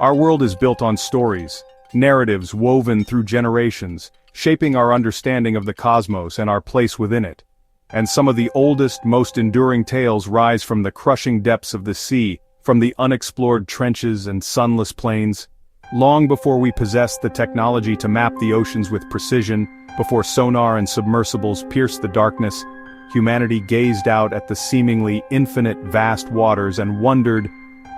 Our world is built on stories, narratives woven through generations, shaping our understanding of the cosmos and our place within it. And some of the oldest, most enduring tales rise from the crushing depths of the sea, from the unexplored trenches and sunless plains. Long before we possessed the technology to map the oceans with precision, before sonar and submersibles pierced the darkness, humanity gazed out at the seemingly infinite vast waters and wondered,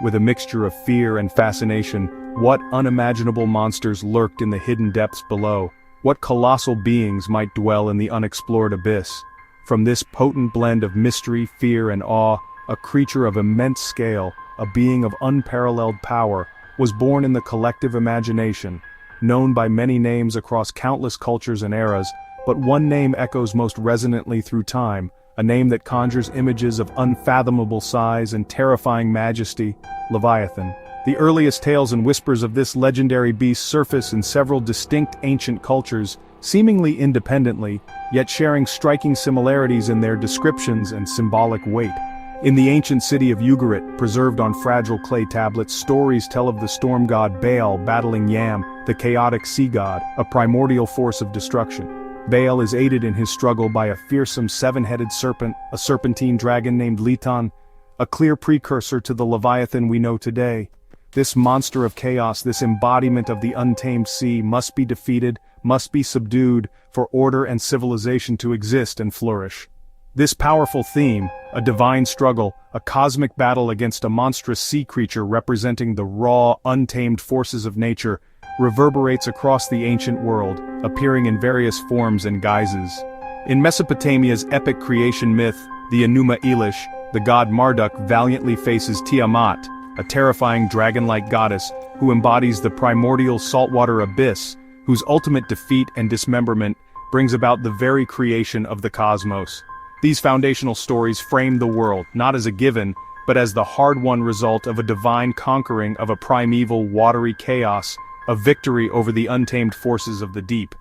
with a mixture of fear and fascination, what unimaginable monsters lurked in the hidden depths below, what colossal beings might dwell in the unexplored abyss. From this potent blend of mystery, fear, and awe, a creature of immense scale, a being of unparalleled power, was born in the collective imagination, known by many names across countless cultures and eras, but one name echoes most resonantly through time, a name that conjures images of unfathomable size and terrifying majesty: Leviathan. The earliest tales and whispers of this legendary beast surface in several distinct ancient cultures, seemingly independently, yet sharing striking similarities in their descriptions and symbolic weight. In the ancient city of Ugarit, preserved on fragile clay tablets, stories tell of the storm god Baal battling Yam, the chaotic sea god, a primordial force of destruction. Baal is aided in his struggle by a fearsome seven-headed serpent, a serpentine dragon named Litan, a clear precursor to the Leviathan we know today. This monster of chaos, this embodiment of the untamed sea, must be defeated, must be subdued, for order and civilization to exist and flourish. This powerful theme, a divine struggle, a cosmic battle against a monstrous sea creature representing the raw, untamed forces of nature, reverberates across the ancient world, appearing in various forms and guises. In Mesopotamia's epic creation myth, the Enuma Elish, the god Marduk valiantly faces Tiamat, a terrifying dragon-like goddess who embodies the primordial saltwater abyss, whose ultimate defeat and dismemberment brings about the very creation of the cosmos. These foundational stories frame the world, not as a given, but as the hard-won result of a divine conquering of a primeval watery chaos, a victory over the untamed forces of the deep.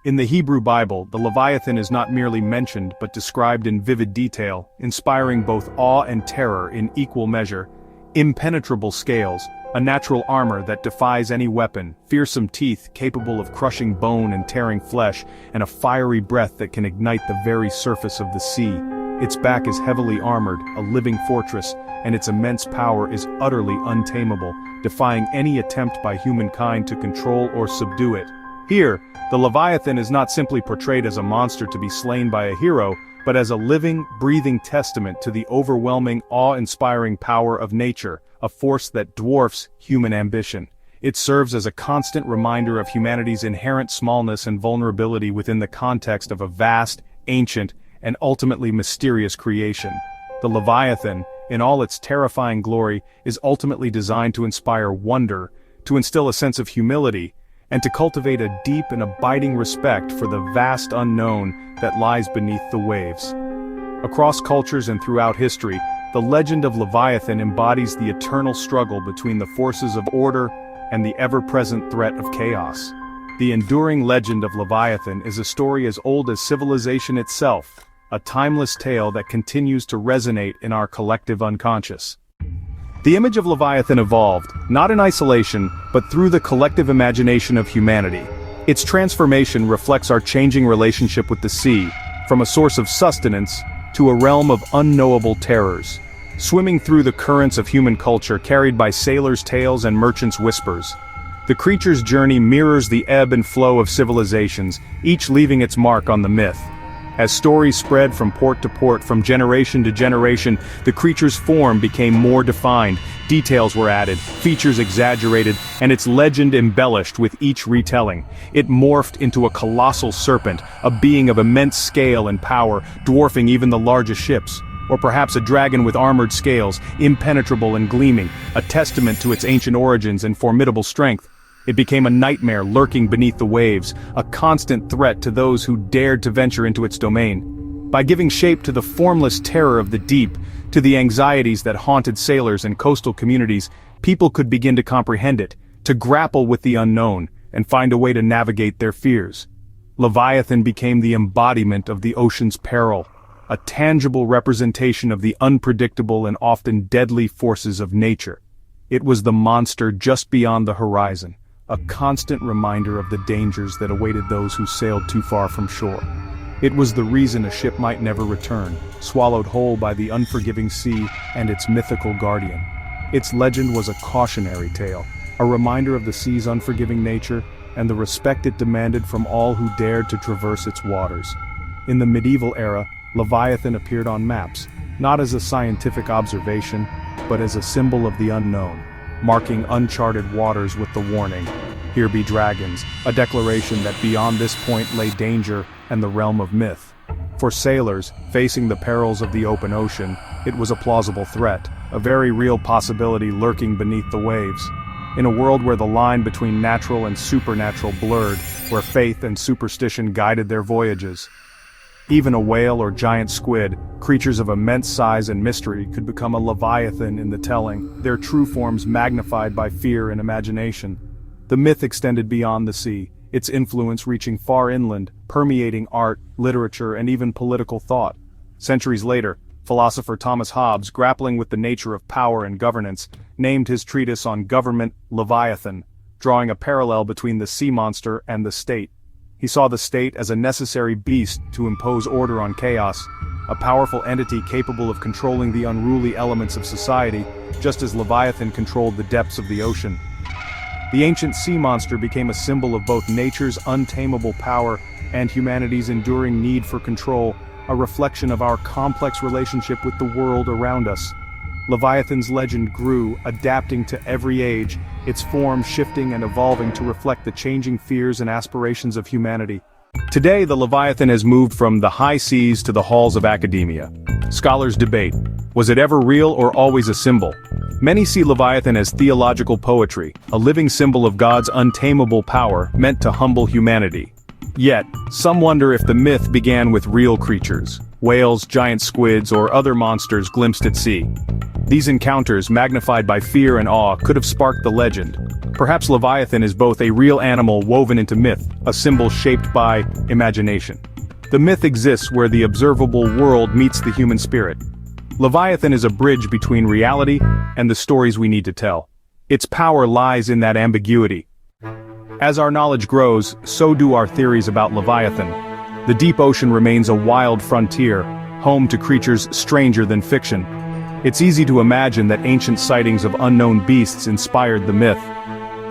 In the Hebrew Bible, the Leviathan is not merely mentioned but described in vivid detail, inspiring both awe and terror in equal measure. Impenetrable scales, a natural armor that defies any weapon, fearsome teeth capable of crushing bone and tearing flesh, and a fiery breath that can ignite the very surface of the sea. Its back is heavily armored, a living fortress, and its immense power is utterly untamable, defying any attempt by humankind to control or subdue it. Here, the Leviathan is not simply portrayed as a monster to be slain by a hero, but as a living, breathing testament to the overwhelming, awe-inspiring power of nature, a force that dwarfs human ambition. It serves as a constant reminder of humanity's inherent smallness and vulnerability within the context of a vast, ancient, and ultimately mysterious creation. The Leviathan, in all its terrifying glory, is ultimately designed to inspire wonder, to instill a sense of humility, and to cultivate a deep and abiding respect for the vast unknown that lies beneath the waves. Across cultures and throughout history, the legend of Leviathan embodies the eternal struggle between the forces of order and the ever-present threat of chaos. The enduring legend of Leviathan is a story as old as civilization itself, a timeless tale that continues to resonate in our collective unconscious. The image of Leviathan evolved, not in isolation, but through the collective imagination of humanity. Its transformation reflects our changing relationship with the sea, from a source of sustenance to a realm of unknowable terrors. Swimming through the currents of human culture carried by sailors' tales and merchants' whispers. The creature's journey mirrors the ebb and flow of civilizations, each leaving its mark on the myth. As stories spread from port to port, from generation to generation, the creature's form became more defined, details were added, features exaggerated, and its legend embellished with each retelling. It morphed into a colossal serpent, a being of immense scale and power, dwarfing even the largest ships. Or perhaps a dragon with armored scales, impenetrable and gleaming, a testament to its ancient origins and formidable strength. It became a nightmare lurking beneath the waves, a constant threat to those who dared to venture into its domain. By giving shape to the formless terror of the deep, to the anxieties that haunted sailors and coastal communities, people could begin to comprehend it, to grapple with the unknown, and find a way to navigate their fears. Leviathan became the embodiment of the ocean's peril, a tangible representation of the unpredictable and often deadly forces of nature. It was the monster just beyond the horizon, a constant reminder of the dangers that awaited those who sailed too far from shore. It was the reason a ship might never return, swallowed whole by the unforgiving sea and its mythical guardian. Its legend was a cautionary tale, a reminder of the sea's unforgiving nature and the respect it demanded from all who dared to traverse its waters. In the medieval era, Leviathan appeared on maps, not as a scientific observation, but as a symbol of the unknown, marking uncharted waters with the warning, "Here be dragons," a declaration that beyond this point lay danger and the realm of myth. For sailors, facing the perils of the open ocean, it was a plausible threat, a very real possibility lurking beneath the waves. In a world where the line between natural and supernatural blurred, where faith and superstition guided their voyages, even a whale or giant squid, creatures of immense size and mystery, could become a leviathan in the telling, their true forms magnified by fear and imagination. The myth extended beyond the sea, its influence reaching far inland, permeating art, literature, and even political thought. Centuries later, philosopher Thomas Hobbes, grappling with the nature of power and governance, named his treatise on government Leviathan, drawing a parallel between the sea monster and the state. He saw the state as a necessary beast to impose order on chaos, a powerful entity capable of controlling the unruly elements of society, just as Leviathan controlled the depths of the ocean. The ancient sea monster became a symbol of both nature's untamable power and humanity's enduring need for control, a reflection of our complex relationship with the world around us. Leviathan's legend grew, adapting to every age, its form shifting and evolving to reflect the changing fears and aspirations of humanity. Today, the Leviathan has moved from the high seas to the halls of academia. Scholars debate, was it ever real or always a symbol? Many see Leviathan as theological poetry, a living symbol of God's untamable power meant to humble humanity. Yet, some wonder if the myth began with real creatures, whales, giant squids, or other monsters glimpsed at sea. These encounters, magnified by fear and awe, could have sparked the legend. Perhaps Leviathan is both a real animal woven into myth, a symbol shaped by imagination. The myth exists where the observable world meets the human spirit. Leviathan is a bridge between reality and the stories we need to tell. Its power lies in that ambiguity. As our knowledge grows, so do our theories about Leviathan. The deep ocean remains a wild frontier, home to creatures stranger than fiction. It's easy to imagine that ancient sightings of unknown beasts inspired the myth.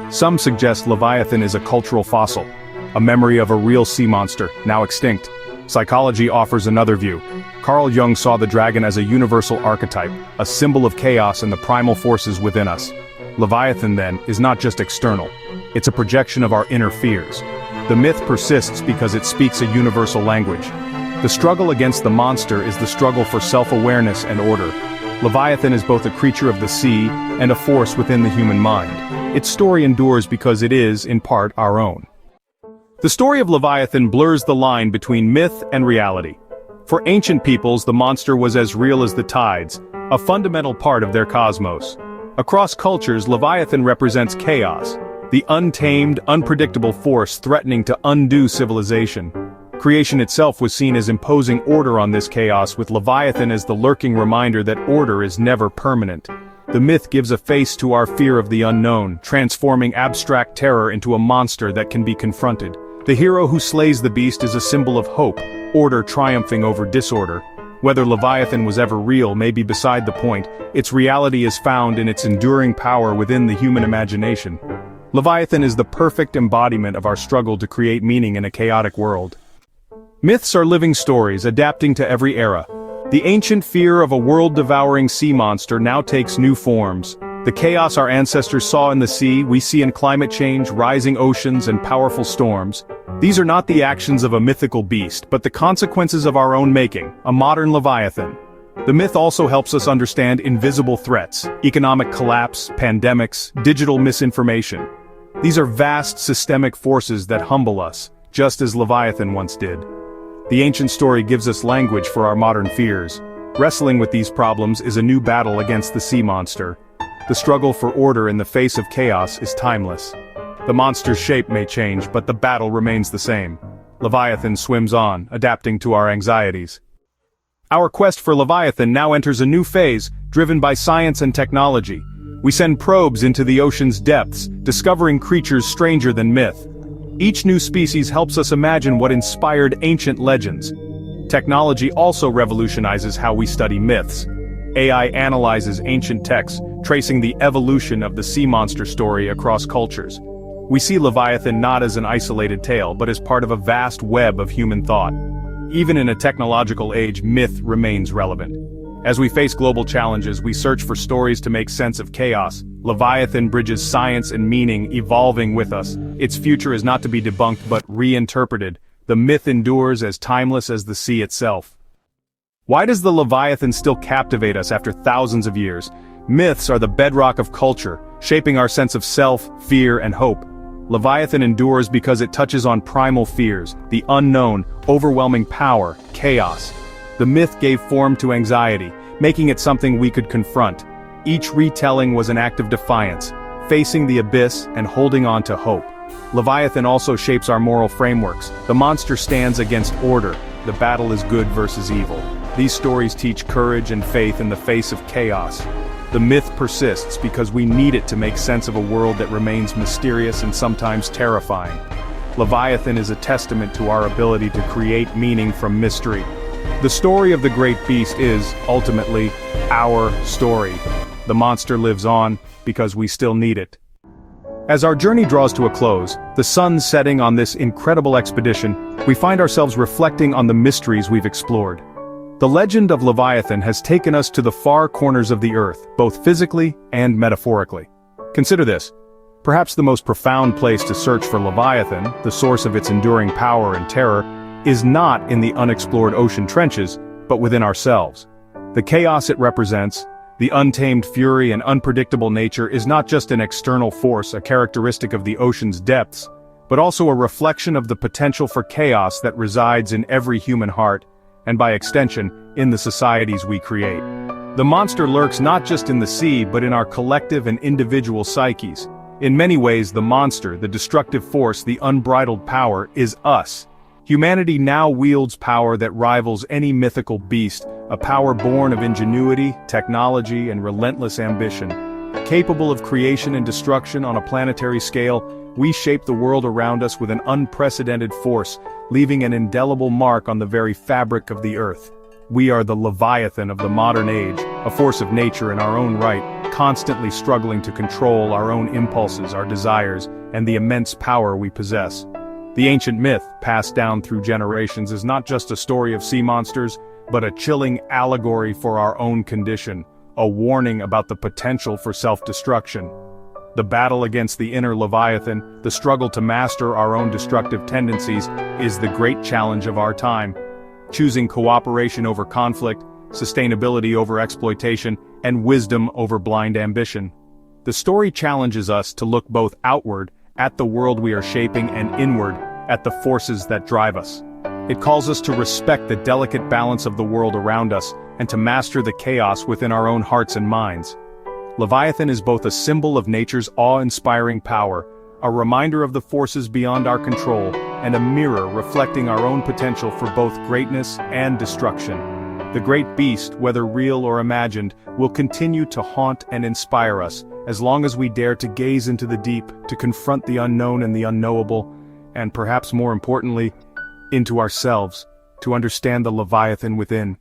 Some suggest Leviathan is a cultural fossil, a memory of a real sea monster, now extinct. Psychology offers another view. Carl Jung saw the dragon as a universal archetype, a symbol of chaos and the primal forces within us. Leviathan, then, is not just external. It's a projection of our inner fears. The myth persists because it speaks a universal language. The struggle against the monster is the struggle for self-awareness and order. Leviathan is both a creature of the sea and a force within the human mind. Its story endures because it is, in part, our own. The story of Leviathan blurs the line between myth and reality. For ancient peoples, the monster was as real as the tides, a fundamental part of their cosmos. Across cultures, Leviathan represents chaos, the untamed, unpredictable force threatening to undo civilization. Creation itself was seen as imposing order on this chaos, with Leviathan as the lurking reminder that order is never permanent. The myth gives a face to our fear of the unknown, transforming abstract terror into a monster that can be confronted. The hero who slays the beast is a symbol of hope, order triumphing over disorder. Whether Leviathan was ever real may be beside the point. Its reality is found in its enduring power within the human imagination. Leviathan is the perfect embodiment of our struggle to create meaning in a chaotic world. Myths are living stories, adapting to every era. The ancient fear of a world-devouring sea monster now takes new forms. The chaos our ancestors saw in the sea, we see in climate change, rising oceans, and powerful storms. These are not the actions of a mythical beast, but the consequences of our own making, a modern Leviathan. The myth also helps us understand invisible threats, economic collapse, pandemics, digital misinformation. These are vast systemic forces that humble us, just as Leviathan once did. The ancient story gives us language for our modern fears. Wrestling with these problems is a new battle against the sea monster. The struggle for order in the face of chaos is timeless. The monster's shape may change, but the battle remains the same. Leviathan swims on, adapting to our anxieties. Our quest for Leviathan now enters a new phase, driven by science and technology. We send probes into the ocean's depths, discovering creatures stranger than myth. Each new species helps us imagine what inspired ancient legends. Technology also revolutionizes how we study myths. AI analyzes ancient texts, tracing the evolution of the sea monster story across cultures. We see Leviathan not as an isolated tale, but as part of a vast web of human thought. Even in a technological age, myth remains relevant. As we face global challenges, we search for stories to make sense of chaos. Leviathan bridges science and meaning, evolving with us. Its future is not to be debunked but reinterpreted. The myth endures as timeless as the sea itself. Why does the Leviathan still captivate us after thousands of years? Myths are the bedrock of culture, shaping our sense of self, fear, and hope. Leviathan endures because it touches on primal fears, the unknown, overwhelming power, chaos. The myth gave form to anxiety, making it something we could confront. Each retelling was an act of defiance, facing the abyss and holding on to hope. Leviathan also shapes our moral frameworks. The monster stands against order. The battle is good versus evil. These stories teach courage and faith in the face of chaos. The myth persists because we need it to make sense of a world that remains mysterious and sometimes terrifying. Leviathan is a testament to our ability to create meaning from mystery. The story of the great beast is, ultimately, our story. The monster lives on because we still need it. As our journey draws to a close, the sun setting on this incredible expedition, we find ourselves reflecting on the mysteries we've explored. The legend of Leviathan has taken us to the far corners of the earth, both physically and metaphorically. Consider this. Perhaps the most profound place to search for Leviathan, the source of its enduring power and terror, is not in the unexplored ocean trenches, but within ourselves. The chaos it represents, the untamed fury and unpredictable nature is not just an external force, a characteristic of the ocean's depths, but also a reflection of the potential for chaos that resides in every human heart, and by extension, in the societies we create. The monster lurks not just in the sea but in our collective and individual psyches. In many ways, the monster, the destructive force, the unbridled power, is us. Humanity now wields power that rivals any mythical beast, a power born of ingenuity, technology, and relentless ambition. Capable of creation and destruction on a planetary scale, we shape the world around us with an unprecedented force, leaving an indelible mark on the very fabric of the earth. We are the Leviathan of the modern age, a force of nature in our own right, constantly struggling to control our own impulses, our desires, and the immense power we possess. The ancient myth, passed down through generations, is not just a story of sea monsters, but a chilling allegory for our own condition, a warning about the potential for self-destruction. The battle against the inner Leviathan, the struggle to master our own destructive tendencies, is the great challenge of our time. Choosing cooperation over conflict, sustainability over exploitation, and wisdom over blind ambition. The story challenges us to look both outward, at the world we are shaping, and inward, at the forces that drive us. It calls us to respect the delicate balance of the world around us, and to master the chaos within our own hearts and minds. Leviathan is both a symbol of nature's awe-inspiring power, a reminder of the forces beyond our control, and a mirror reflecting our own potential for both greatness and destruction. The great beast, whether real or imagined, will continue to haunt and inspire us, as long as we dare to gaze into the deep, to confront the unknown and the unknowable, and perhaps more importantly, into ourselves, to understand the Leviathan within.